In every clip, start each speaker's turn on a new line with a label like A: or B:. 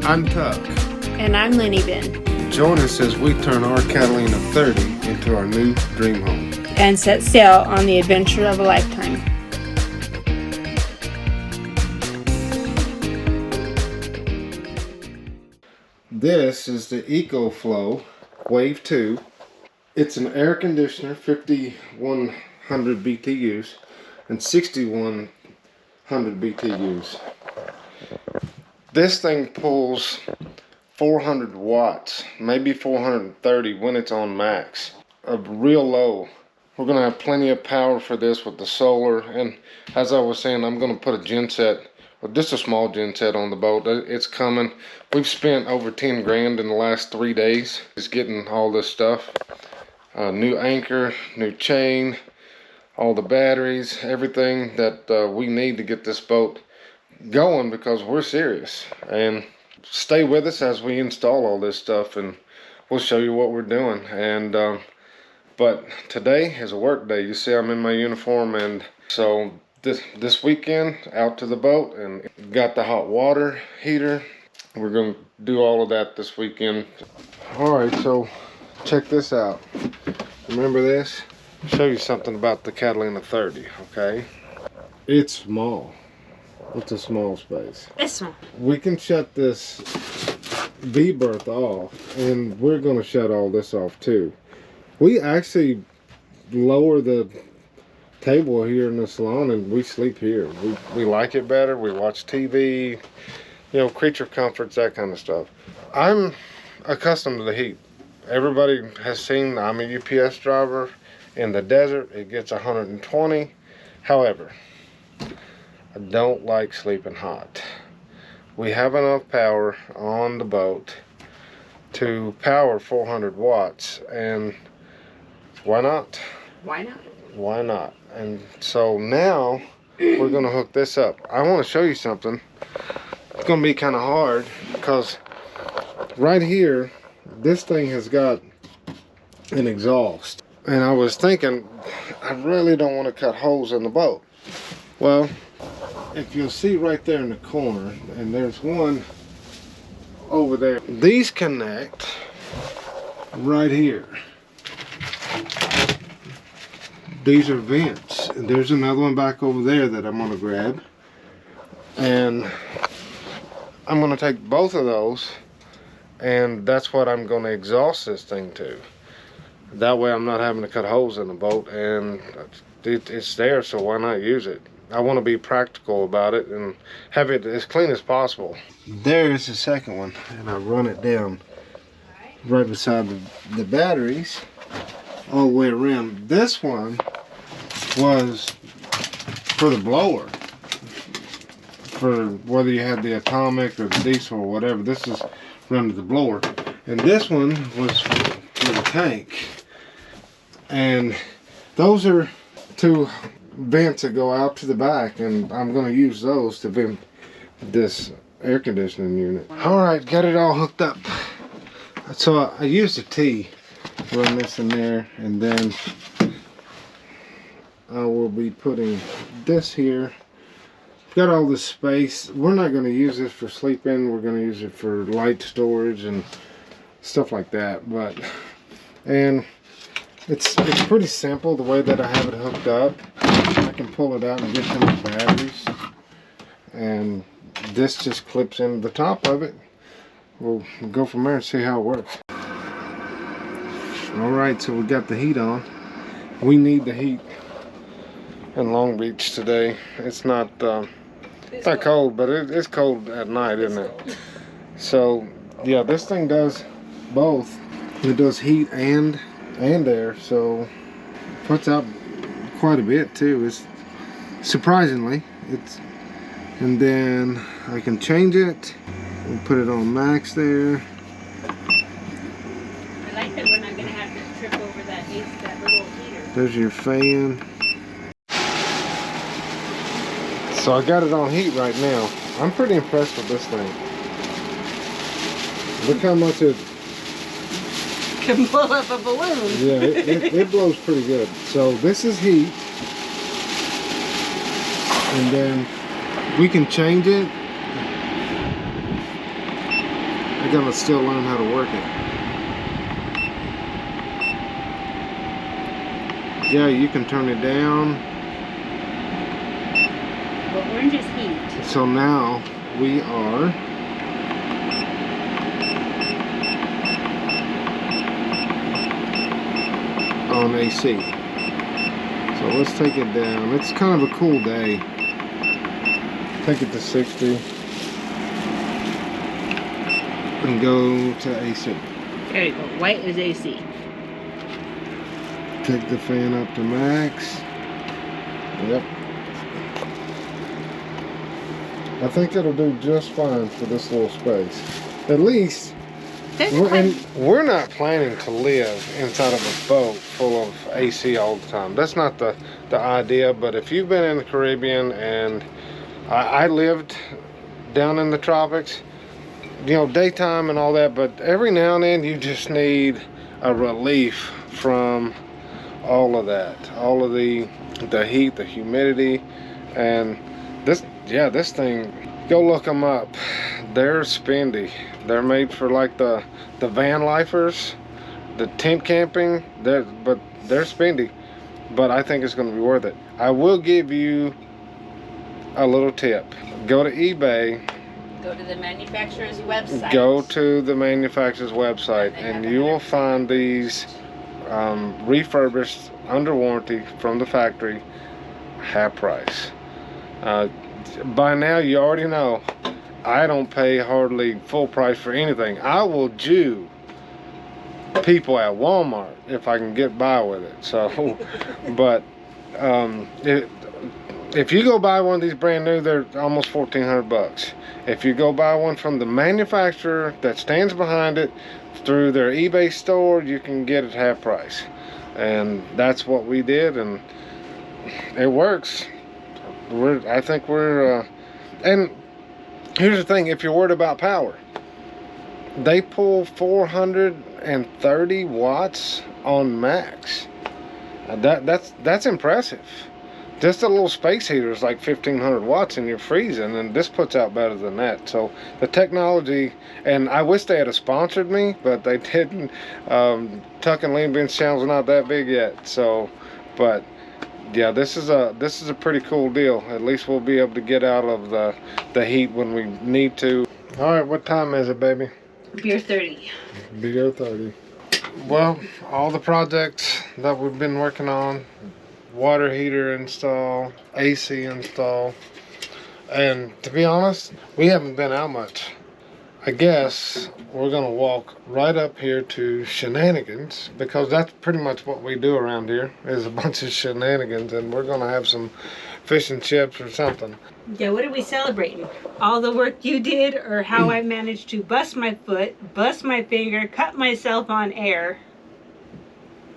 A: I'm Tuck.
B: And I'm Lynniebin.
A: Join us as we turn our Catalina 30 into our new dream home.
B: And set sail on the adventure of a lifetime.
A: This is the Ecoflow Wave 2. It's an air conditioner, 5100 BTUs and 6100 BTUs. This thing pulls 400 watts, maybe 430 when it's on max, real low. We're gonna have plenty of power for this with the solar, and as I was saying, I'm gonna put a genset, or just a small genset on the boat. It's coming. We've spent over 10 grand in the last 3 days just getting all this stuff. New anchor, new chain, all the batteries, everything that we need to get this boat going, because we're serious. And stay with us as we install all this stuff, and we'll show you what we're doing. And but today is a work day. You see I'm in my uniform, and so this weekend out to the boat, and got the hot water heater. We're going to do all of that this weekend. All right, so check this out. Remember this? I'll show you something about the Catalina 30, okay? It's small. It's a small space.
B: It's small.
A: We can shut this V-berth off, and we're going to shut all this off too. We actually lower the table here in the salon, and we sleep here. We like it better. We watch TV, you know, creature comforts, that kind of stuff. I'm accustomed to the heat. Everybody has seen I'm a UPS driver. In the desert, it gets 120. However, I don't like sleeping hot. We have enough power on the boat to power 400 watts, and why not?
B: Why not?
A: Why not? And so now we're gonna hook this up. I want to show you something. It's gonna be kind of hard because right here, this thing has got an exhaust. And I was thinking, I really don't want to cut holes in the boat. Well, if you'll see right there in the corner, and there's one over there. These connect right here. These are vents. And there's another one back over there that I'm gonna grab. And I'm gonna take both of those, and that's what I'm gonna exhaust this thing to. That way I'm not having to cut holes in the boat, and it's there, so why not use it? I want to be practical about it and have it as clean as possible. There's the second one, and I run it down right beside the batteries all the way around. This one was for the blower, for whether you had the atomic or the diesel or whatever. This is running the blower, and this one was for the tank. And those are two vents that go out to the back, and I'm going to use those to vent this air conditioning unit. All right, got it all hooked up. So I used a T to run this in there, and then I will be putting this here. Got all this space. We're not going to use this for sleeping. We're going to use it for light storage and stuff like that. But it's pretty simple the way that I have it hooked up. I can pull it out and get some of the batteries, and this just clips into the top of it. We'll go from there and see how it works. Alright, so we got the heat on. We need the heat in Long Beach today. It's not cold, but it's cold at night, isn't it? So yeah, this thing does both. It does heat and air, so it puts out quite a bit too. It's surprisingly, and then I can change it. We'll put it on max there.
B: I like that we're not going to have to trip over that little heater.
A: There's your fan. So I got it on heat right now. I'm pretty impressed with this thing. Look how much it
B: Can blow up a balloon.
A: Yeah, it blows pretty good. So this is heat, and then we can change it I gotta still learn how to work it. Yeah, you can turn it down.
B: But orange is heat.
A: So now we are on AC. So let's take it down. It's kind of a cool day. Take it to 60 and go to AC.
B: There you go. White is AC.
A: Take the fan up to max. Yep. I think it'll do just fine for this little space. At least, we're not planning to live inside of a boat full of AC all the time. That's not the idea, but if you've been in the Caribbean, and I lived down in the tropics, you know, daytime and all that, but every now and then you just need a relief from all of that, all of the heat, the humidity, and this thing, go look them up. They're spendy. They're made for like the van lifers, the tent camping. They're spendy, but I think it's going to be worth it. I will give you a little tip. Go to eBay.
B: Go to the manufacturer's website.
A: Go to the manufacturer's website, and you will find these refurbished, under warranty from the factory, half price. By now you already know I don't pay hardly full price for anything. I will Jew people at Walmart if I can get by with it. So, but if you go buy one of these brand new, they're almost 1,400 bucks. If you go buy one from the manufacturer that stands behind it through their eBay store, you can get it half price. And that's what we did, and it works. I think we're and here's the thing, if you're worried about power, they pull 430 watts on max. That's impressive. Just a little space heater is like 1,500 watts and you're freezing, and this puts out better than that. So the technology, and I wish they had sponsored me, but they didn't. Tuck and Lynniebin's channel's not that big yet, so, but yeah, this is a pretty cool deal. At least we'll be able to get out of the heat when we need to. All right, what time is it, baby?
B: Beer 30.
A: Beer 30. Well, all the projects that we've been working on, water heater install, AC install, and to be honest, we haven't been out much. I guess we're gonna walk right up here to Shenanigans, because that's pretty much what we do around here, is a bunch of shenanigans, and we're gonna have some fish and chips or something.
B: Yeah, what are we celebrating? All the work you did, or how I managed to bust my foot, bust my finger, cut myself on air?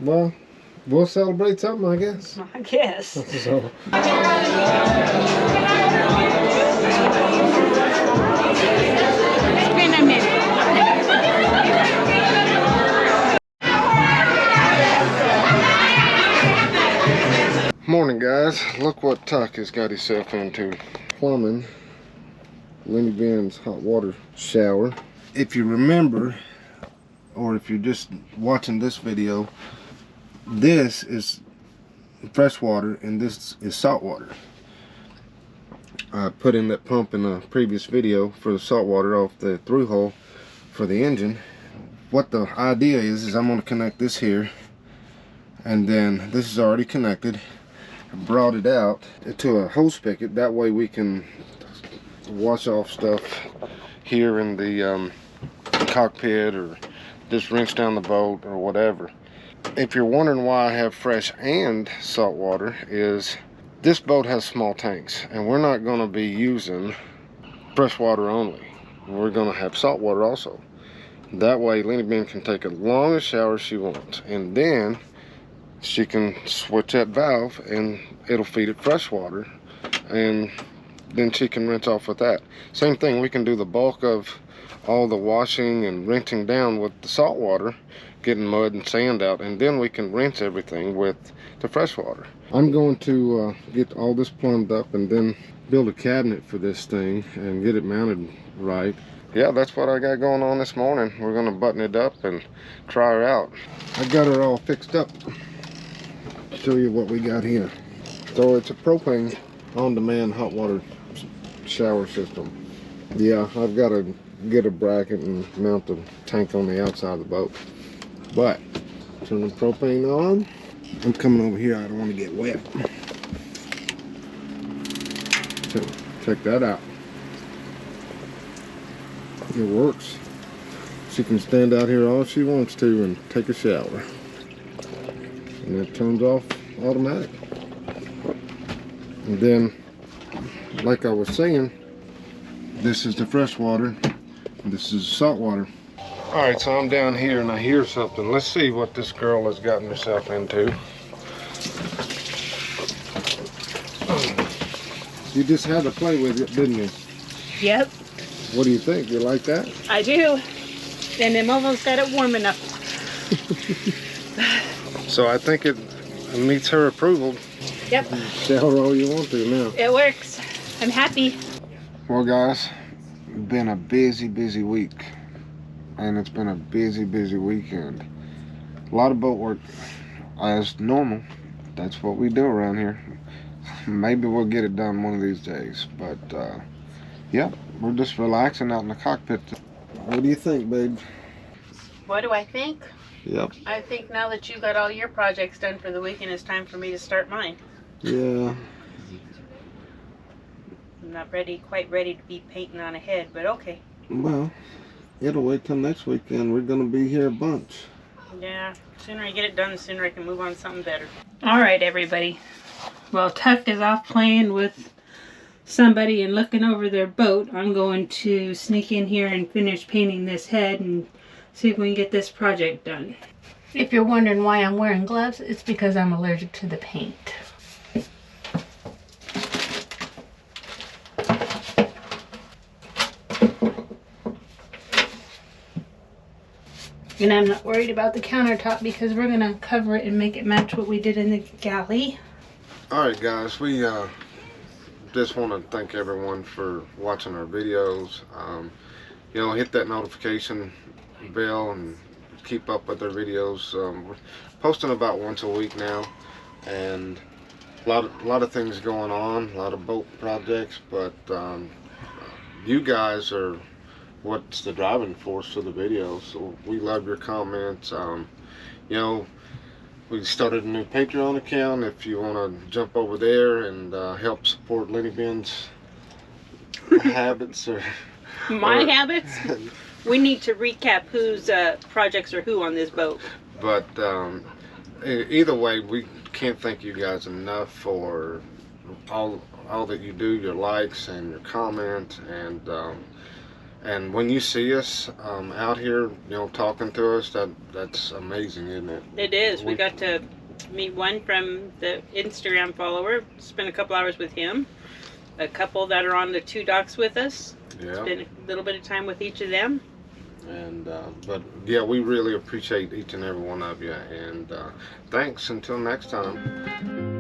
A: Well, we'll celebrate something, I guess.
B: I guess.
A: So.
B: It's been a minute.
A: Morning, guys. Look what Tuck has got himself into. Plumbing Lynniebin's hot water shower. If you remember, or if you're just watching this video, this is fresh water and this is salt water. I put in that pump in a previous video for the salt water off the through hole for the engine. What the idea is I'm going to connect this here, and then this is already connected. I brought it out to a hose spigot, that way we can wash off stuff here in the cockpit, or just rinse down the boat or whatever. If you're wondering why I have fresh and salt water, is this boat has small tanks, and we're not going to be using fresh water only. We're going to have salt water also. That way Lynniebin can take as long a shower as she wants, and then she can switch that valve and it'll feed it fresh water, and then she can rinse off with that. Same thing, we can do the bulk of all the washing and rinsing down with the salt water, getting mud and sand out, and then we can rinse everything with the fresh water. I'm going to get all this plumbed up and then build a cabinet for this thing and get it mounted right. yeah, that's what I got going on this morning. We're gonna button it up and try her out. I got her all fixed up. Show you what we got here. So it's a propane on-demand hot water shower system. Yeah, I've got to get a bracket and mount the tank on the outside of the boat. But turn the propane on. I'm coming over here. I don't want to get wet. So check that out. It works. She can stand out here all she wants to and take a shower. And it turns off automatic. And then, like I was saying, this is the fresh water, and this is salt water. Alright, so I'm down here and I hear something. Let's see what this girl has gotten herself into. You just had to play with it, didn't you?
B: Yep,
A: What do you think? You like that?
B: I do. And I'm almost got it warm enough.
A: So I think it meets her approval.
B: Yep,
A: Shower all you want to now.
B: it works. I'm happy.
A: Well guys, it's been a busy week, and it's been a busy weekend. A lot of boat work as normal. That's what we do around here. Maybe we'll get it done one of these days, but yeah, we're just relaxing out in the cockpit. What do you think, babe?
B: What do I think?
A: Yep.
B: I think now that you got all your projects done for the weekend, it's time for me to start mine.
A: Yeah.
B: I'm not quite ready to be painting on a head, but okay.
A: Well, it'll wait till next weekend. We're gonna be here a bunch.
B: Yeah, the sooner I get it done, the sooner I can move on to something better. All right, everybody. While Tuck is off playing with somebody and looking over their boat, I'm going to sneak in here and finish painting this head and see if we can get this project done. If you're wondering why I'm wearing gloves, it's because I'm allergic to the paint. And I'm not worried about the countertop because we're gonna cover it and make it match what we did in the galley.
A: Alright guys, we just want to thank everyone for watching our videos. You know, hit that notification bell and keep up with our videos. We're posting about once a week now, and a lot of things going on, a lot of boat projects, but you guys are what's the driving force for the videos. So we love your comments. You know, we started a new Patreon account. If you want to jump over there and help support Lynniebin's habits or
B: My habits? We need to recap whose projects are who on this boat.
A: But either way, we can't thank you guys enough for all that you do, your likes and your comments, and when you see us out here, you know, talking to us, that's amazing, isn't it?
B: It is. We got to meet one from the Instagram follower, spend a couple hours with him. A couple that are on the 2 docks with us.
A: Yeah.
B: Spend a little bit of time with each of them.
A: And but yeah, we really appreciate each and every one of you, and thanks until next time.